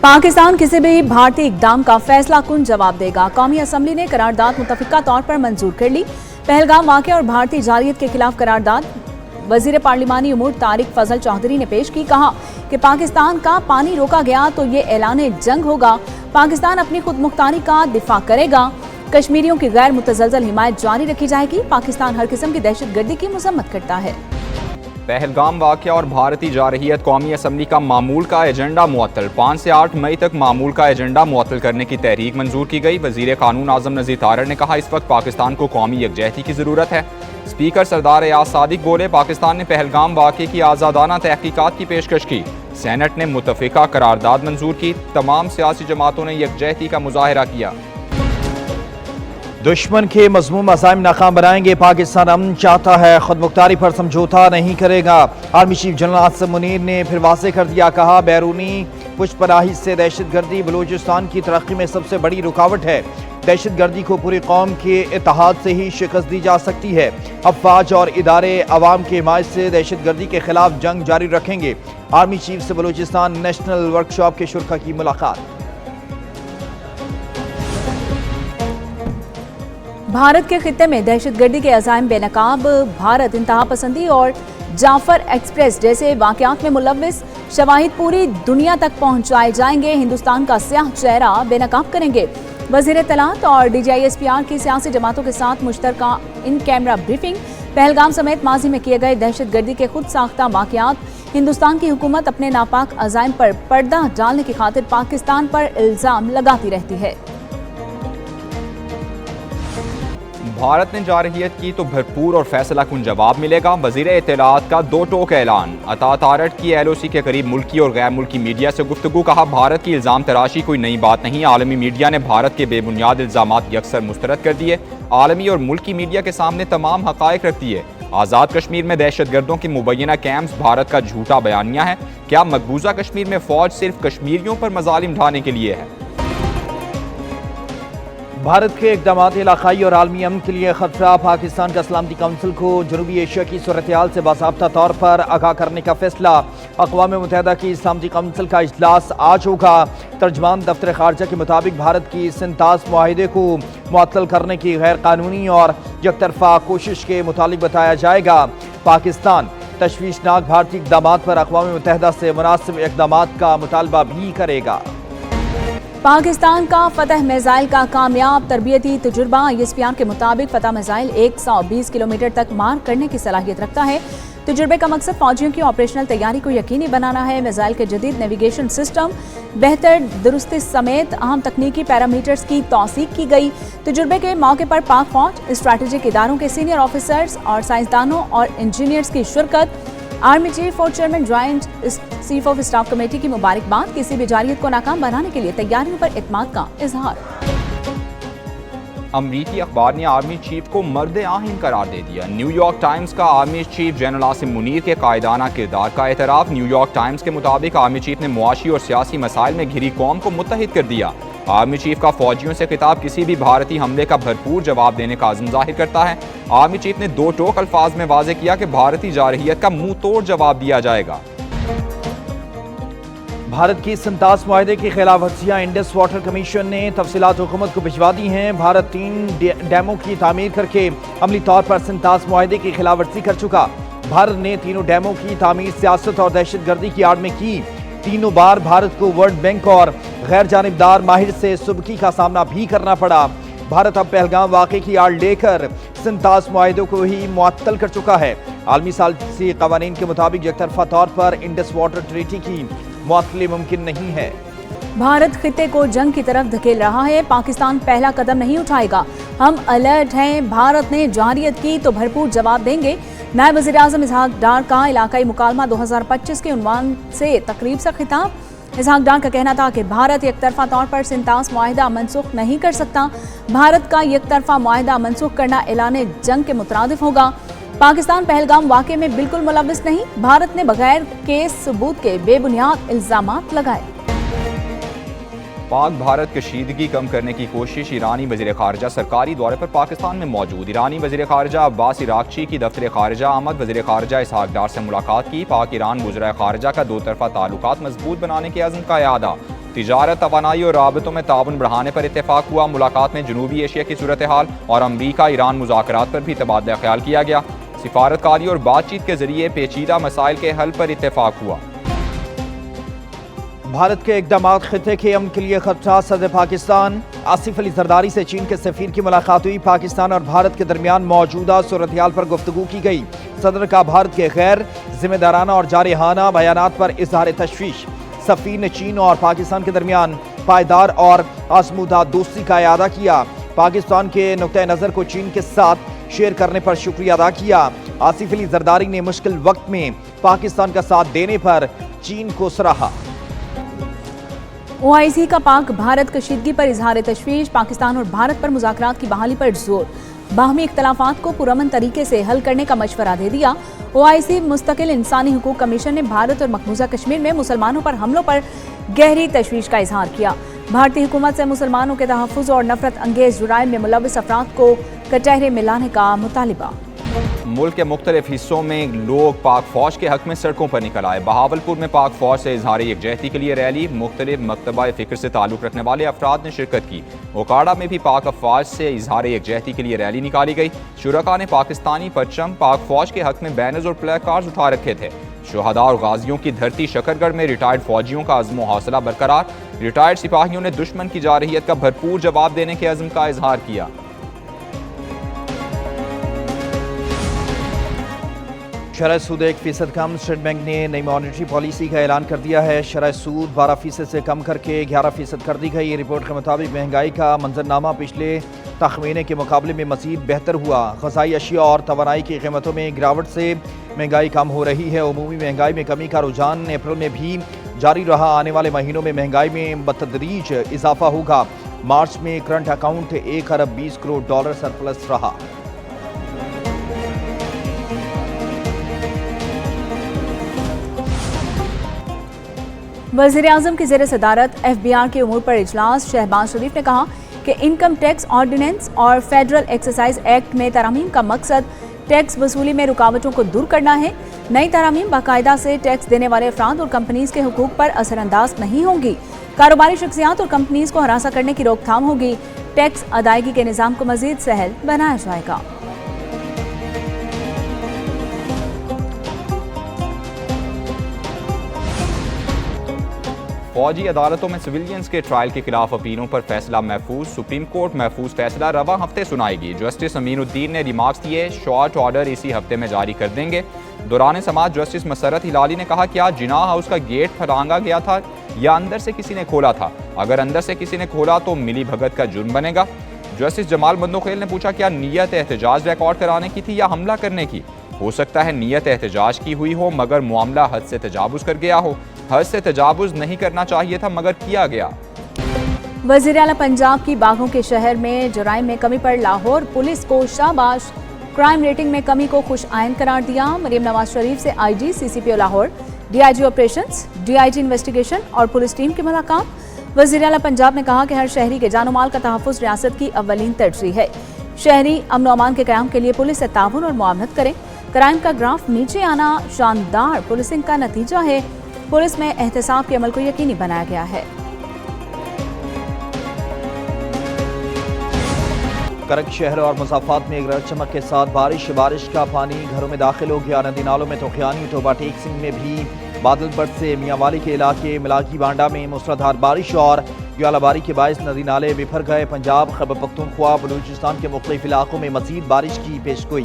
पाकिस्तान किसी भी भारतीय इकदाम का फैसला कुन जवाब देगा। कौमी असम्बली ने करारदाद मुतफ़िका तौर पर मंजूर कर ली। पहलगाम वाक़या और भारतीय जारियत के खिलाफ करारदाद वज़ीर पार्लिमानी उमूर तारिक फजल चौधरी ने पेश की। कहा कि पाकिस्तान का पानी रोका गया तो ये ऐलान जंग होगा। पाकिस्तान अपनी खुद मुख्तारी का दिफा करेगा। कश्मीरियों की गैर मुतज़लज़ल हिमायत जारी रखी जाएगी। पाकिस्तान हर किस्म की दहशत गर्दी की मज़म्मत करता है। पहलगाम वाक़या और भारतीय जारहियत कौमी असम्बली का मामूल का एजेंडा मुअत्तल। 5 से 8 मई तक मामूल का एजेंडा मुअत्तल करने की तहरीक मंजूर की गई। वज़ीर कानून आज़म नज़ीर तारड़ ने कहा इस वक्त पाकिस्तान को कौमी यकजहती की ज़रूरत है। स्पीकर सरदार एयाज सादिक बोले पाकिस्तान ने पहलगाम वाक़े की आज़ादाना तहकीकात की पेशकश की। सेनेट ने मुतफ़िका करारदाद मंजूर की। तमाम सियासी जमातों ने यकजहती का मुजाहरा किया। दुश्मन के मज़मूम अज़ाइम नाकाम बनाएंगे। पाकिस्तान अमन चाहता है, खुद मुख्तारी पर समझौता नहीं करेगा। Army chief general Asim Munir ने फिर वाज़ेह कर दिया। कहा बैरूनी पुशपनाही से दहशत गर्दी बलूचिस्तान की तरक्की में सबसे बड़ी रुकावट है। दहशत गर्दी को पूरी कौम के इत्तेहाद से ही शिकस्त दी जा सकती है। अफवाज और इदारे अवाम की हिमायत से दहशत गर्दी के खिलाफ जंग जारी रखेंगे। आर्मी चीफ से बलूचिस्तान नेशनल वर्कशॉप के शुरका की मुलाकात। भारत के खित्ते में दहशतगर्दी के अज़ाइम बेनकाब। भारत इंतहा पसंदी और जाफर एक्सप्रेस जैसे वाक़यात में मुलव्विस शवाहिद पूरी दुनिया तक पहुंचाए जाएंगे। हिंदुस्तान का स्याह चेहरा बेनकाब करेंगे। वज़ीर इत्तलात और DGISPR की सियासी जमातों के साथ मुश्तरका इन कैमरा ब्रीफिंग। पहलगाम समेत माजी में किए गए दहशतगर्दी के खुद साख्ता वाक़यात। हिंदुस्तान की हुकूमत अपने नापाक अज़ाइम पर पर्दा डालने की खातिर पाकिस्तान पर इल्ज़ाम लगाती रहती है। भारत ने जारहियत की तो भरपूर और फैसला कुन जवाब मिलेगा। वज़ीर इत्तलात का 2 टोक ऐलान। अता तारड़ की LOC के करीब मुल्की और गैर मुल्की मीडिया से गुफ्तगू। कहा भारत की इल्ज़ाम तराशी कोई नई बात नहीं। आलमी मीडिया ने भारत के बेबुनियाद इल्ज़ामात यकसर मुस्तरद कर दिए। आलमी और मुल्की मीडिया के सामने तमाम हक़ाइक़ रख दिए। आज़ाद कश्मीर में दहशत गर्दों की मुबैना कैंप्स भारत का झूठा बयानिया है। क्या मकबूजा कश्मीर में फ़ौज सिर्फ कश्मीरियों पर मज़ालिम ढाने के लिए है? भारत के इक़दामात इलाक़ाई और आलमी अमन के लिए खतरा। पाकिस्तान का सलामती काउंसिल को जनूबी एशिया की सूरत-ए-हाल से बाज़ाब्ता तौर पर आगाह करने का फैसला। अक़वाम मुत्तहिदा की सलामती काउंसिल का इजलास आज होगा। तर्जमान दफ्तर ख़ारजा के मुताबिक भारत की सिंतास मुआहिदे को मुअत्तल करने की गैर कानूनी और यकतरफा कोशिश के मुतालिक बताया जाएगा। पाकिस्तान तशवीशनाक भारतीय इक़दामात पर अक़वाम मुत्तहिदा से मुनासिब इक़दामात का मुतालबा भी करेगा। पाकिस्तान का फतह मिसाइल का कामयाब तरबियती तजुर्बा। ISPR के मुताबिक फतह मिसाइल 120 किलोमीटर तक मार करने की सलाहियत रखता है। तजुर्बे का मकसद फौजियों की ऑपरेशनल तैयारी को यकीनी बनाना है। मिसाइल के जदीद नेविगेशन सिस्टम, बेहतर दुरुस्ती समेत अहम तकनीकी पैरामीटर्स की तौसीक की गई। तजुर्बे के मौके पर पाक फौज, स्ट्रैटेजिक इदारों के सीनियर ऑफिसर्स और साइंसदानों और इंजीनियर्स की शिरकत। आर्मी चीफ और chairman joint chief of staff committee की मुबारकबाद। किसी भी जारियत को नाकाम बनाने के लिए तैयारियों पर इत्मीनान का इजहार। अमरीकी अखबार ने आर्मी चीफ को मर्द आहिन करार दे दिया। न्यूयॉर्क टाइम्स का army chief general Asim Munir के कायदाना किरदार का एतराफ़। न्यूयॉर्क टाइम्स के मुताबिक आर्मी चीफ ने मुआशी और सियासी मसाइल में घिरी कौम को मुत्तहिद कर दिया। आर्मी चीफ का फौजियों से खिताब किसी भी भारतीय हमले का भरपूर जवाब देने का अज़्म जाहिर करता है। आर्मी चीफ ने 2 टोक अल्फाज में वाज़ेह किया कि भारतीय जारहियत का मुंह तोड़ जवाब दिया जाएगा। भारत की सिंतास मुआहिदे की खिलाफ वर्जियां। इंडस वाटर कमीशन ने तफसीलात हुकूमत को भिजवा दी हैं। भारत 3 डैमों की तामीर करके अमली तौर पर सिंतास मुआहिदे की खिलाफ वर्जी कर चुका। भारत ने तीनों डैमों की तामीर सियासत और दहशत गर्दी की आड़ में की। तीनों बार भारत को वर्ल्ड बैंक और गैर जानिबदार माहिर से सुबकी का सामना भी करना पड़ा। भारत अब पहलगाम वाक़े की आड़ लेकर सिंतास मुआहिदों को ही मुअत्तल कर चुका है। आलमी सालिसी क़वानीन के मुताबिक एकतरफा तौर पर इंडस वाटर ट्रीटी की मुअत्तली मुमकिन नहीं है। भारत खित्ते को जंग की तरफ धकेल रहा है। पाकिस्तान पहला कदम नहीं उठाएगा। हम अलर्ट हैं। भारत ने जारियत की तो भरपूर जवाब देंगे। नायब वज़ीर आज़म इसहाक डार का इलाकाई मुकालमा 2025 के उन्वान से तकरीब से खिताब। इसहाक डार का कहना था कि भारत एकतरफा तौर पर सिंतास मुआहिदा मनसूख नहीं कर सकता। भारत का एकतरफा मुआहिदा मनसूख करना ऐलान जंग के मुतरादिफ होगा। पाकिस्तान पहलगाम वाक़े में बिल्कुल मुलव्विस नहीं। भारत ने बगैर केस सबूत के बेबुनियाद इल्ज़ामात लगाए। पाक भारत कशीदगी कम करने की कोशिश। ईरानी वज़ीर ख़ारजा सरकारी दौरे पर पाकिस्तान में मौजूद। ईरानी वज़ीर ख़ारजा अब्बास इराक़ची की दफ्तर ख़ारजा आमद। वज़ीर ख़ारजा इसहाक डार से मुलाकात की। पाक ईरान वज़राए ख़ारजा का 2 तरफ़ा ताल्लुकात मजबूत बनाने के अज़्म का यादा। تجارت، توانائی اور رابطوں میں تعاون بڑھانے پر اتفاق ہوا۔ ملاقات میں جنوبی ایشیا کی صورتحال اور امریکہ ایران مذاکرات پر بھی تبادلہ خیال کیا گیا۔ سفارتکاری اور بات چیت کے ذریعے پیچیدہ مسائل کے حل پر اتفاق ہوا۔ بھارت کے اقدامات خطے کے امن کے لیے خطرہ، صدر پاکستان آصف علی زرداری سے چین کے سفیر کی ملاقات ہوئی۔ پاکستان اور بھارت کے درمیان موجودہ صورتحال پر گفتگو کی گئی۔ صدر کا بھارت کے غیر ذمہ دارانہ اور جارحانہ بیانات پر اظہار تشویش۔ سفیر نے چین اور پاکستان کے درمیان پائیدار اور آزمودہ دوستی کا اعادہ کیا۔ پاکستان کے نقطہ نظر کو چین کے ساتھ شیئر کرنے پر شکریہ ادا کیا۔ آصف علی زرداری نے مشکل وقت میں پاکستان کا ساتھ دینے پر چین کو سراہا۔ OIC کا پاک بھارت کشیدگی پر اظہار تشویش۔ پاکستان اور بھارت پر مذاکرات کی بحالی پر زور۔ باہمی اختلافات کو پرامن طریقے سے حل کرنے کا مشورہ دے دیا۔ OIC مستقل انسانی حقوق کمیشن نے بھارت اور مقبوضہ کشمیر میں مسلمانوں پر حملوں پر گہری تشویش کا اظہار کیا۔ بھارتی حکومت سے مسلمانوں کے تحفظ اور نفرت انگیز جرائم میں ملوث افراد کو کٹہرے میں لانے کا مطالبہ۔ ملک کے مختلف حصوں میں لوگ پاک فوج کے حق میں سڑکوں پر نکل آئے۔ بہاولپور میں پاک فوج سے اظہار یکجہتی کے لیے ریلی، مختلف مکتبہ فکر سے تعلق رکھنے والے افراد نے شرکت کی۔ اوکاڑا میں بھی پاک افواج سے اظہار یکجہتی کے لیے ریلی نکالی گئی۔ شرکاء نے پاکستانی پرچم، پاک فوج کے حق میں بینرز اور پلے کارڈز اٹھا رکھے تھے۔ شہداء اور غازیوں کی دھرتی شکرگڑھ میں ریٹائرڈ فوجیوں کا عزم و حوصلہ برقرار۔ ریٹائرڈ سپاہیوں نے دشمن کی جارحیت کا بھرپور جواب دینے کے عزم کا اظہار کیا۔ شرح سود 1% کم، اسٹیٹ بینک نے نئی مانیٹری پالیسی کا اعلان کر دیا ہے۔ شرح سود 12% سے کم کر کے 11% کر دی گئی۔ رپورٹ کے مطابق مہنگائی کا منظرنامہ پچھلے تخمینے کے مقابلے میں مزید بہتر ہوا۔ غذائی اشیاء اور توانائی کی قیمتوں میں گراوٹ سے مہنگائی کم ہو رہی ہے۔ عمومی مہنگائی میں کمی کا رجحان اپریل میں بھی جاری رہا۔ آنے والے مہینوں میں مہنگائی میں بتدریج اضافہ ہوگا۔ مارچ میں کرنٹ اکاؤنٹ $1 ارب 20 کروڑ سرپلس رہا۔ وزیراعظم کی زیر صدارت FBR کے امور پر اجلاس۔ شہباز شریف نے کہا کہ انکم ٹیکس آرڈیننس اور فیڈرل ایکسائز ایکٹ میں ترامیم کا مقصد ٹیکس وصولی میں رکاوٹوں کو دور کرنا ہے۔ نئی ترامیم باقاعدہ سے ٹیکس دینے والے افراد اور کمپنیز کے حقوق پر اثر انداز نہیں ہوں گی۔ کاروباری شخصیات اور کمپنیز کو ہراساں کرنے کی روک تھام ہوگی۔ ٹیکس ادائیگی کے نظام کو مزید سہل بنایا جائے گا۔ فوجی عدالتوں میں سویلینز کے ٹرائل کے خلاف اپیلوں پر فیصلہ محفوظ۔ سپریم کورٹ محفوظ فیصلہ رواں ہفتے سنائے گی۔ جسٹس امین الدین نے ریمارکس دیے، شارٹ آرڈر اسی ہفتے میں جاری کر دیں گے۔ دوران سماعت جسٹس مسرت ہلالی نے کہا، کیا جناح ہاؤس کا گیٹ پھلانگا گیا تھا یا اندر سے کسی نے کھولا تھا؟ اگر اندر سے کسی نے کھولا تو ملی بھگت کا جرم بنے گا۔ جسٹس جمال بندوخیل نے پوچھا، کیا نیت احتجاج ریکارڈ کرانے کی تھی یا حملہ کرنے کی؟ ہو سکتا ہے نیت احتجاج کی ہوئی ہو مگر معاملہ حد سے تجاوز کر گیا ہو۔ حد سے تجاوز نہیں کرنا چاہیے تھا مگر کیا گیا۔ وزیر اعلیٰ پنجاب کی باغوں کے شہر میں جرائم میں کمی پر لاہور پولیس کو شاباش۔ کرائم ریٹنگ میں کمی کو خوش آئند قرار دیا۔ مریم نواز شریف سے IG CCPO Lahore, DIG operations, DIG investigation اور پولیس ٹیم کی ملاقات۔ وزیر اعلیٰ پنجاب نے کہا کہ ہر شہری کے جان و مال کا تحفظ ریاست کی اولین ترجیح ہے۔ شہری امن و امان کے قیام کے لیے پولیس سے تعاون اور معاونت کریں۔ کرائم کا گراف نیچے آنا شاندار پولیسنگ کا نتیجہ ہے۔ پولیس میں احتساب کے عمل کو یقینی بنایا گیا ہے۔ کرک شہر اور مضافات میں گرج چمک کے ساتھ بارش کا پانی گھروں میں داخل ہو گیا۔ ندی نالوں میں توخیانی ٹوبا ٹیک سنگھ میں بھی بادل بٹ سے میاں والی کے علاقے ملاکی بانڈا میں موسلادھار بارش اور گیالہ باری کے باعث ندی نالے بفر گئے۔ پنجاب، خیبر پختونخوا، بلوچستان کے مختلف علاقوں میں مزید بارش کی پیشگوئی۔